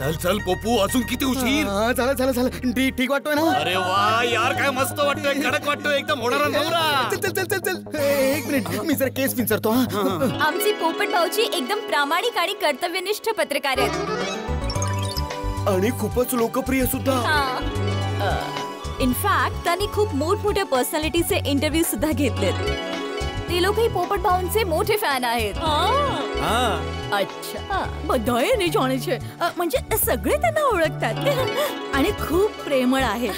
चल चल पोपू, अजून किती उशीर? झालं झालं झालं, ठीक वाटतोय ना? अरे वा यार, काय मस्त वाटतोय, कडक वाटतोय, एकदम होणारा नवरा. चल चल चल चल, एक मिनिट, मी जरा केस विचारतो. आमचे पोपट भाऊजी एकदम प्रामाणिक आणि कर्तव्यनिष्ठ पत्रकार आहेत आणि खूपच लोकप्रिय सुद्धा. इनफॅक्ट त्यांनी खूप मोठमोठ्या पर्सनॅलिटीचे इंटरव्ह्यू सुद्धा घेतलेत. ते लोकही पोपट भाऊंचे मोठे फॅन आहेत. अच्छा, बधाई नाही जाण्याचे, म्हणजे सगळे त्यांना ओळखतात आणि खूप प्रेमळ आहेत.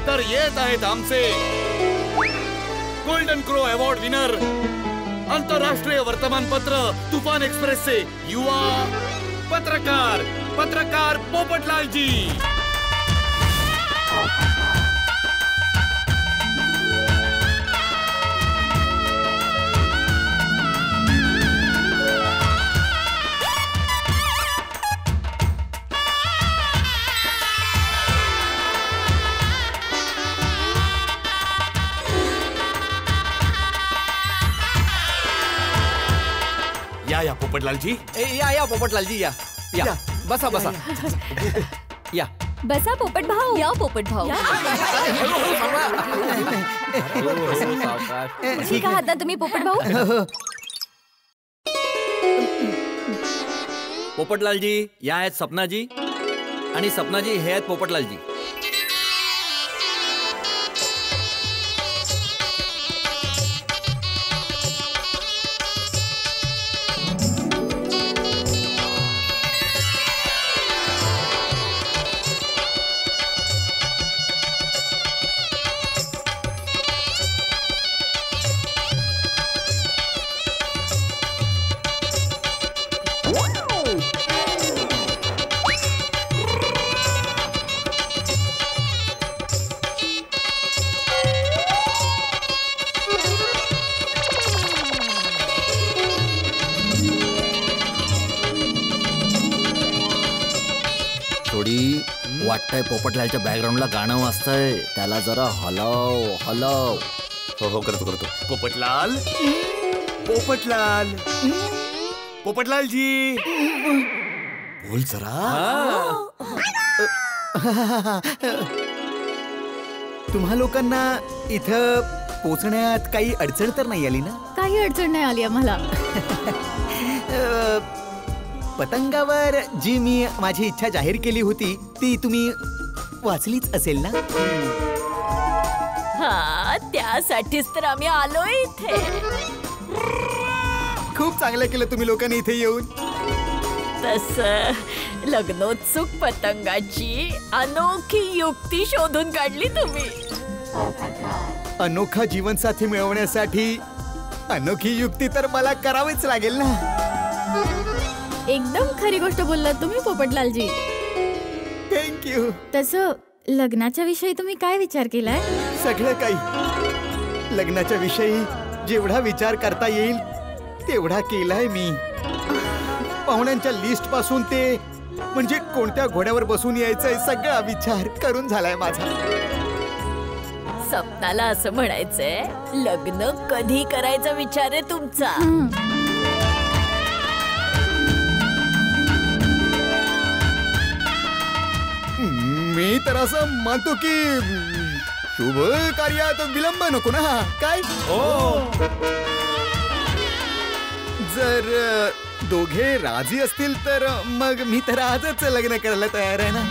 तर येत आहेत आमचे गोल्डन क्रो अवॉर्ड विनर, आंतरराष्ट्रीय वर्तमानपत्र तुफान एक्सप्रेसचे युवा पत्रकार पोपटलालजी. या पोपटलालजी. या पोपटलालजी, या या, बसा बसा. या बसा पोपट भाऊ. या पोपट भाऊ. ठीक आहात ना तुम्ही पोपट भाऊ? पोपटलालजी, या आहेत सपनाजी, आणि सपनाजी हे आहेत पोपटलालजी. वाटतंय पोपटलालच्या बॅकग्राऊंडला गाणं वाजतंय, त्याला जरा हलव हलव. हो करतो. पोपटलाल पोपटलालजी, बोल जरा. तुम्हा लोकांना इथं पोचण्यात काही अडचण तर नाही आली ना? काही अडचण नाही आली आम्हाला. पतंगावर जी मी माझी इच्छा जाहीर केली होती ती तुम्ही वाचलीच असेल ना? हा, त्यासाठीच तर आम्ही आलोय इथे. खूप चांगलं केलं तुम्ही लोकांनी इथे येऊन. तसं लग्नोत्सुक पतंगाची अनोखी युक्ती शोधून काढली तुम्ही. अनोखा जीवनसाथी मिळवण्यासाठी अनोखी युक्ती तर मला करावीच लागेल ना. एकदम खरी गोष्ट बोललात तुम्ही पोपटलालजी. थँक्यू. तसं लग्नाच्या विषयी तुम्ही काय विचार केलाय? सगळं काही. लग्नाच्या विषयी जेवढा विचार करता येईल तेवढा केलाय मी. पाहुण्यांच्या लिस्ट पासून ते म्हणजे कोणत्या घोड्यावर बसून यायचंय सगळा विचार करून झालाय माझा. सपनाला असं म्हणायचंय, लग्न कधी करायचा विचार आहे तुमचा. मी तर असं मानतो की शुभ कार्यात विलंब नको ना. काय जर दोघे राजी असतील तर मग मी तर आजच लग्न करायला तयार आहे ना.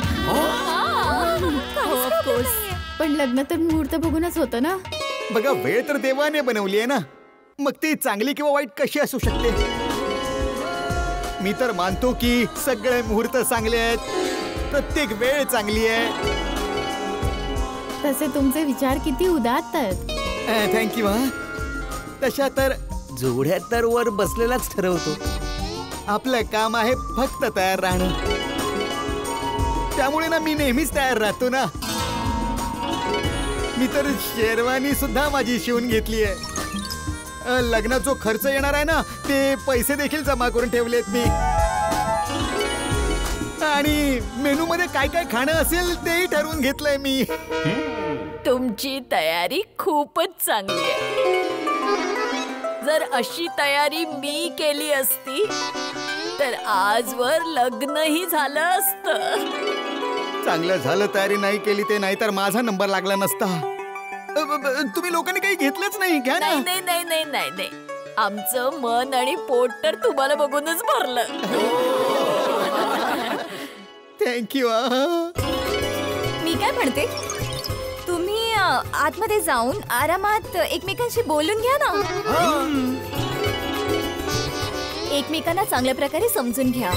पण लग्न तर मुहूर्त बघूनच होतं ना. बघा, वेळ तर देवाने बनवली आहे ना, मग ती चांगली किंवा वाईट कशी असू शकते. मी तर मानतो की सगळे मुहूर्त चांगले आहेत, प्रत्येक वेळ चांगली आहे. तसे तुमचे विचार किती उदात्त आहेत. थँक्यू. तशा तर जोड्या तर वर बसलेलाच ठरवतो. आपलं काम आहे फक्त तयार राहणं. त्यामुळे ना मी नेहमीच तयार राहतो ना. मी तर शेरवानी सुद्धा माझी शिवून घेतली आहे. लग्नात जो खर्च येणार आहे ना ते पैसे देखील जमा करून ठेवलेत मी. आणि मेनू मध्ये काय काय खाणं असेल तेही ठरवून घेतलंय मी. तुमची तयारी खूपच चांगली आहे. जर अशी तयारी मी केली असती तर आजवर लग्नही झालं असतं. चांगलं झालं तयारी नाही केली ते, नाहीतर माझा नंबर लागला नसता. तुम्ही लोकांनी काही घेतलंच नाही. घ्या ना. नाही नाही नाही नाही नाही नाही, आमचं मन आणि पोट तर तुम्हाला बघूनच भरलं. थँक्यू. मी काय म्हणते, तुम्ही आतमध्ये जाऊन आरामात एकमेकांशी बोलून घ्या ना. एकमेकांना चांगल्या प्रकारे समजून घ्या.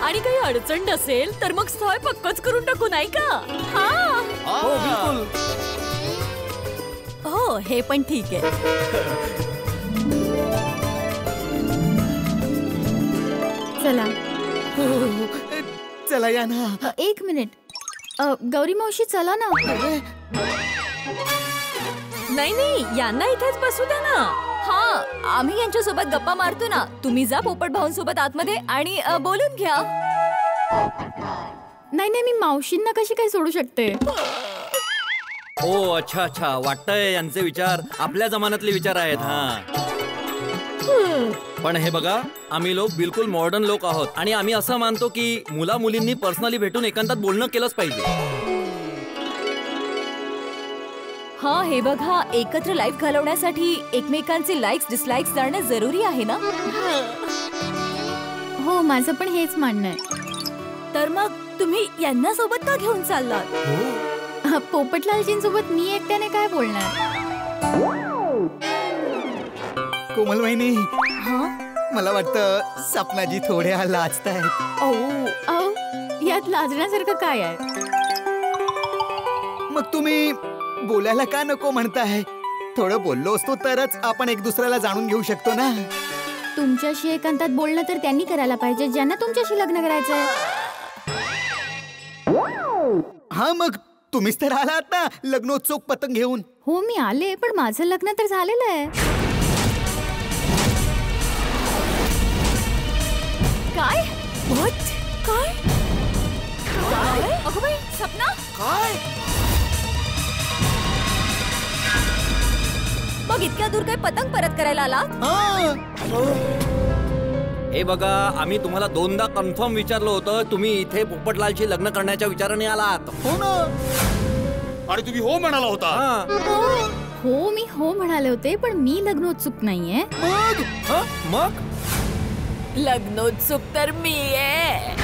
आणि काही अडचण नसेल तर मग स्थळ पक्कच करून टाकू, नाही का? हो बिलकुल. हो, हे पण ठीक आहे. चला. चला या ना. एक मिनिट. गौरी मावशी चला ना. नाही नाही, यांना इथेच बसू द्या ना. हा, आम्ही यांच्या सोबत गप्पा मारतो ना. तुम्ही जा पोपट भाऊंसोबत आतमध्ये आणि बोलून घ्या. नाही नाही, मी मावशींना कशी काय सोडू शकते? हो अच्छा अच्छा, वाटतंय यांचे विचार आपल्या जमान्यातले विचार आहेत. हा पण हे बघा, आम्ही लोक बिलकुल मॉडर्न लोक आहोत आणि आम्ही असं मानतो की मुला मुलींनी पर्सनली भेटून एकांतात बोलणं केलंच पाहिजे. हा, हे बघा, एकत्र लाईफ घालवण्यासाठी एकमेकांचे लाईक्स डिसलाईक्स जाणणं जरुरी आहे ना. हो, माझं पण हेच म्हणणं आहे. तर मग तुम्ही यांना सोबत का घेऊन चाललात? पोपटलालजींसोबत मी एकट्याने काय बोलणार? कोमल वहिनी, मला वाटतं सपनाजी थोड्या लाजतायत. अहो, यात लाजण्यासारखं काय आहे? मग तुम्ही बोलायला का नको म्हणताय? थोडं बोललो असतो तरच आपण एक दुसऱ्याला जाणून घेऊ शकतो ना. तुमच्याशी एकांतात बोलणं तर त्यांनी करायला पाहिजे ज्यांना तुमच्याशी लग्न करायचंय. हा, मग तुम्हीच तर आलात ना लग्नोत्सव पतंग घेऊन. हो, मी आले, पण माझं लग्न तर झालेलं आहे. काय? काय? अगं बाई, सपना काय? मग इतक्या दूर काय पतंग परत करायला आला? हे बघा, आम्ही तुम्हाला दोनदा कन्फर्म विचारलं होतं, तुम्ही इथे पोपटलालशी लग्न करण्याच्या विचाराने आलात. हो ना. आणि तुम्ही हो म्हणाला होता. हा. हो, मी हो म्हणाले होते, पण मी लग्नोत्सुक नाहीये. मग लग्नोत्सुक तर मी आहे.